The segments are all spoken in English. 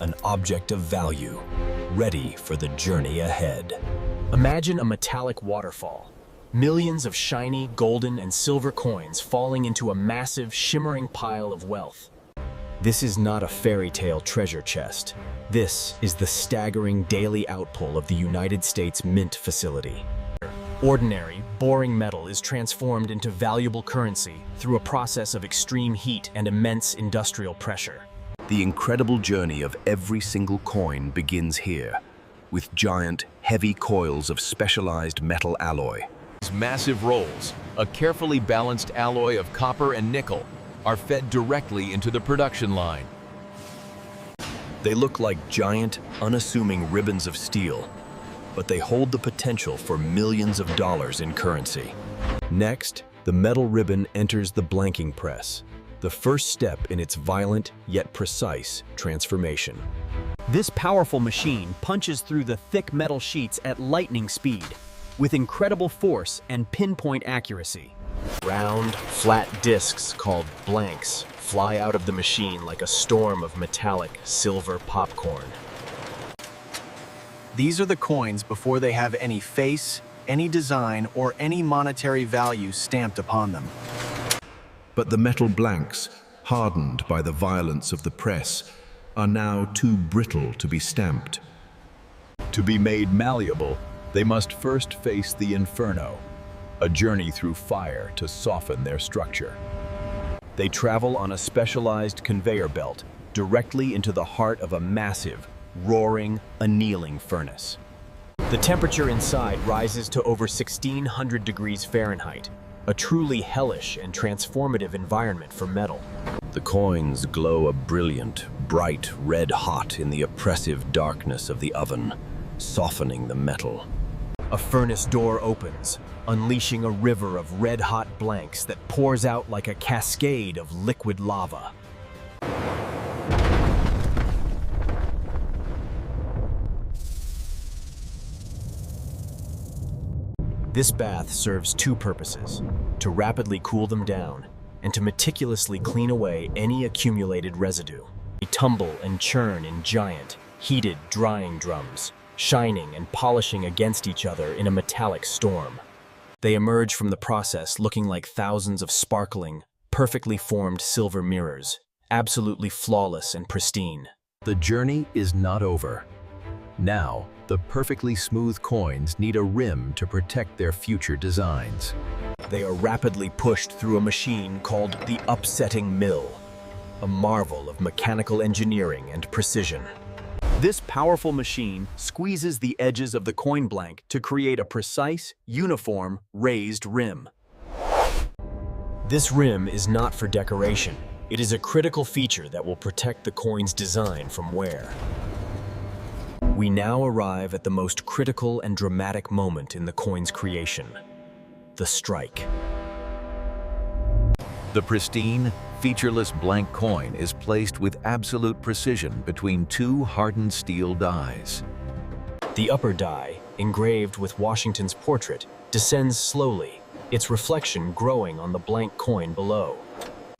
an object of value, ready for the journey ahead. Imagine a metallic waterfall. Millions of shiny, golden, and silver coins falling into a massive, shimmering pile of wealth. This is not a fairy tale treasure chest. This is the staggering daily outpull of the United States Mint facility. Ordinary, boring metal is transformed into valuable currency through a process of extreme heat and immense industrial pressure. The incredible journey of every single coin begins here, with giant, heavy coils of specialized metal alloy. These massive rolls, a carefully balanced alloy of copper and nickel, are fed directly into the production line. They look like giant, unassuming ribbons of steel, but they hold the potential for millions of dollars in currency. Next, the metal ribbon enters the blanking press, the first step in its violent yet precise transformation. This powerful machine punches through the thick metal sheets at lightning speed, with incredible force and pinpoint accuracy. Round, flat discs called blanks fly out of the machine like a storm of metallic silver popcorn. These are the coins before they have any face, any design, or any monetary value stamped upon them. But the metal blanks, hardened by the violence of the press, are now too brittle to be stamped. To be made malleable, they must first face the Inferno, a journey through fire to soften their structure. They travel on a specialized conveyor belt directly into the heart of a massive, roaring, annealing furnace. The temperature inside rises to over 1600 degrees Fahrenheit, a truly hellish and transformative environment for metal. The coins glow a brilliant, bright red hot in the oppressive darkness of the oven, softening the metal. A furnace door opens, unleashing a river of red-hot blanks that pours out like a cascade of liquid lava. This bath serves two purposes: to rapidly cool them down and to meticulously clean away any accumulated residue. They tumble and churn in giant, heated drying drums, shining and polishing against each other in a metallic storm. They emerge from the process looking like thousands of sparkling, perfectly formed silver mirrors, absolutely flawless and pristine. The journey is not over. Now, the perfectly smooth coins need a rim to protect their future designs. They are rapidly pushed through a machine called the upsetting mill, a marvel of mechanical engineering and precision. This powerful machine squeezes the edges of the coin blank to create a precise, uniform, raised rim. This rim is not for decoration. It is a critical feature that will protect the coin's design from wear. We now arrive at the most critical and dramatic moment in the coin's creation: the strike. The pristine, featureless blank coin is placed with absolute precision between two hardened steel dies. The upper die, engraved with Washington's portrait, descends slowly, its reflection growing on the blank coin below.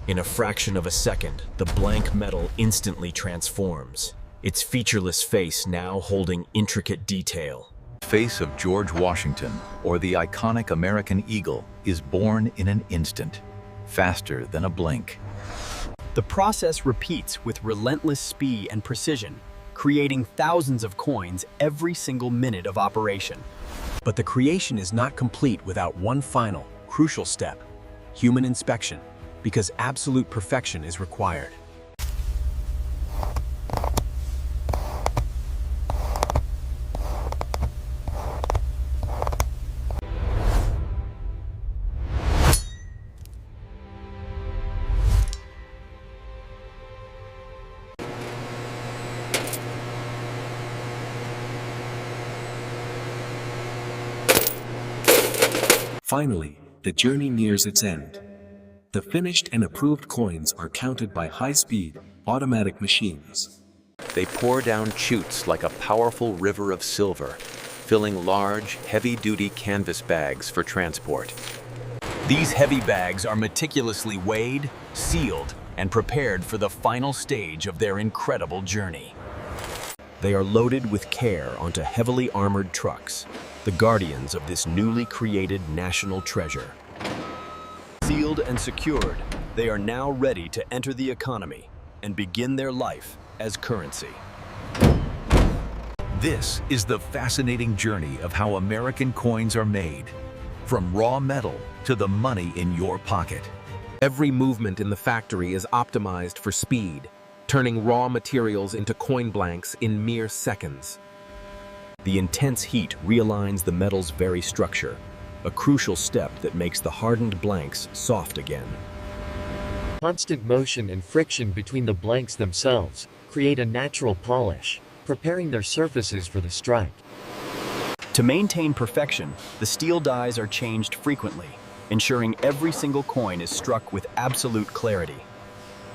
In a fraction of a second, the blank metal instantly transforms, its featureless face now holding intricate detail. The face of George Washington, or the iconic American eagle, is born in an instant, faster than a blink. The process repeats with relentless speed and precision, creating thousands of coins every single minute of operation. But the creation is not complete without one final, crucial step: human inspection, because absolute perfection is required. Finally, the journey nears its end. The finished and approved coins are counted by high-speed, automatic machines. They pour down chutes like a powerful river of silver, filling large, heavy-duty canvas bags for transport. These heavy bags are meticulously weighed, sealed, and prepared for the final stage of their incredible journey. They are loaded with care onto heavily armored trucks, the guardians of this newly created national treasure. Sealed and secured, they are now ready to enter the economy and begin their life as currency. This is the fascinating journey of how American coins are made, from raw metal to the money in your pocket. Every movement in the factory is optimized for speed, turning raw materials into coin blanks in mere seconds. The intense heat realigns the metal's very structure, a crucial step that makes the hardened blanks soft again. Constant motion and friction between the blanks themselves create a natural polish, preparing their surfaces for the strike. To maintain perfection, the steel dies are changed frequently, ensuring every single coin is struck with absolute clarity.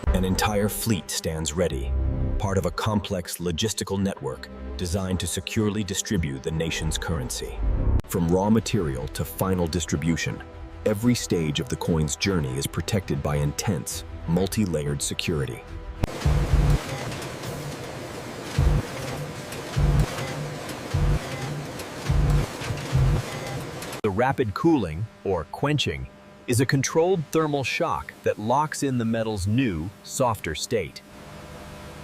An entire fleet stands ready, part of a complex logistical network designed to securely distribute the nation's currency. From raw material to final distribution, every stage of the coin's journey is protected by intense, multi-layered security. The rapid cooling, or quenching, is a controlled thermal shock that locks in the metal's new, softer state.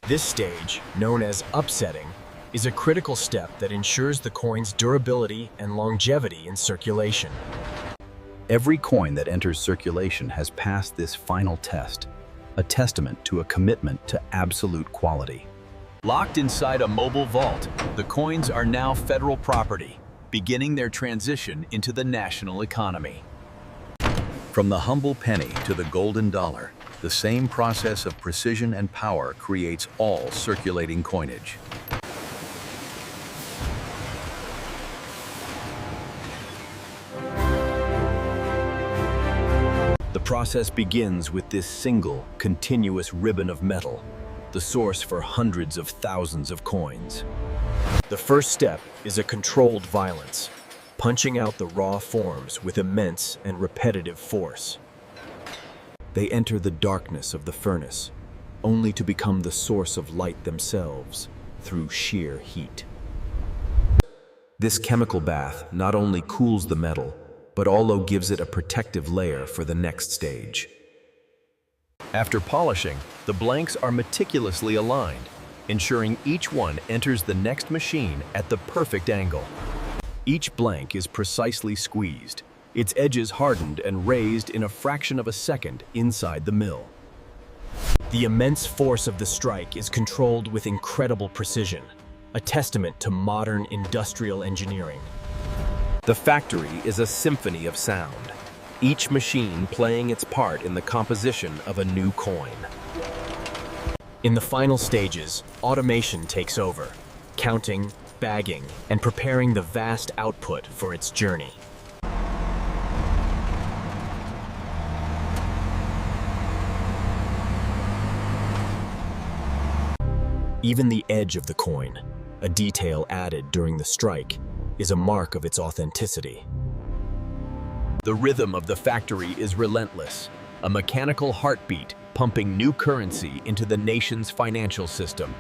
This stage, known as upsetting, is a critical step that ensures the coin's durability and longevity in circulation. Every coin that enters circulation has passed this final test, a testament to a commitment to absolute quality. Locked inside a mobile vault, the coins are now federal property, beginning their transition into the national economy. From the humble penny to the golden dollar, the same process of precision and power creates all circulating coinage. The process begins with this single, continuous ribbon of metal, the source for hundreds of thousands of coins. The first step is a controlled violence, punching out the raw forms with immense and repetitive force. They enter the darkness of the furnace, only to become the source of light themselves through sheer heat. This chemical bath not only cools the metal, but also gives it a protective layer for the next stage. After polishing, the blanks are meticulously aligned, ensuring each one enters the next machine at the perfect angle. Each blank is precisely squeezed, its edges hardened and raised in a fraction of a second inside the mill. The immense force of the strike is controlled with incredible precision, a testament to modern industrial engineering. The factory is a symphony of sound, each machine playing its part in the composition of a new coin. In the final stages, automation takes over, counting, bagging, and preparing the vast output for its journey. Even the edge of the coin, a detail added during the strike, is a mark of its authenticity. The rhythm of the factory is relentless, a mechanical heartbeat pumping new currency into the nation's financial system.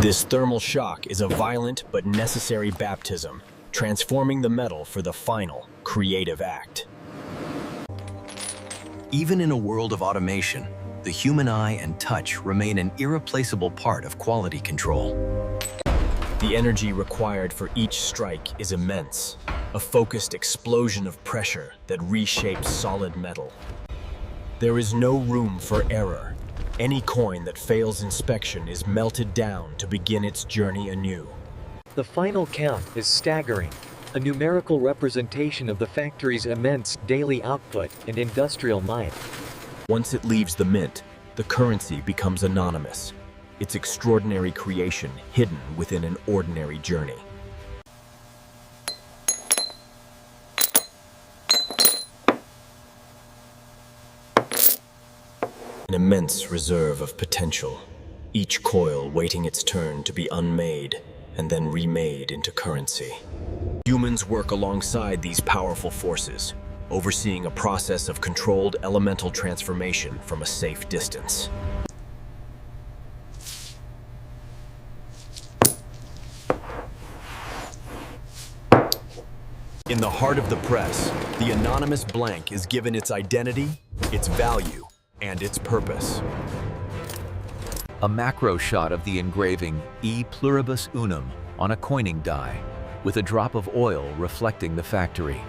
This thermal shock is a violent but necessary baptism, transforming the metal for the final, creative act. Even in a world of automation, the human eye and touch remain an irreplaceable part of quality control. The energy required for each strike is immense, a focused explosion of pressure that reshapes solid metal. There is no room for error. Any coin that fails inspection is melted down to begin its journey anew. The final count is staggering, a numerical representation of the factory's immense daily output and industrial might. Once it leaves the mint, the currency becomes anonymous, its extraordinary creation hidden within an ordinary journey. An immense reserve of potential, each coil waiting its turn to be unmade and then remade into currency. Humans work alongside these powerful forces, overseeing a process of controlled elemental transformation from a safe distance. In the heart of the press, the anonymous blank is given its identity, its value, and its purpose. A macro shot of the engraving E pluribus unum on a coining die, with a drop of oil reflecting the factory.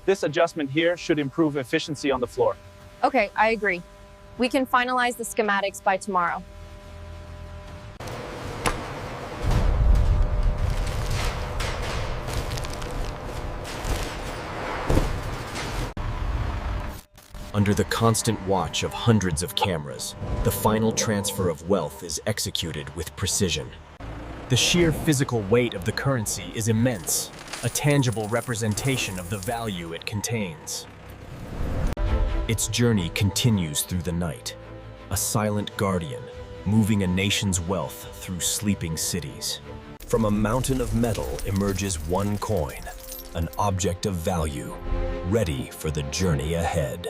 This adjustment here should improve efficiency on the floor. Okay, I agree. We can finalize the schematics by tomorrow. Under the constant watch of hundreds of cameras, the final transfer of wealth is executed with precision. The sheer physical weight of the currency is immense, a tangible representation of the value it contains. Its journey continues through the night, a silent guardian, moving a nation's wealth through sleeping cities. From a mountain of metal emerges one coin, an object of value, ready for the journey ahead.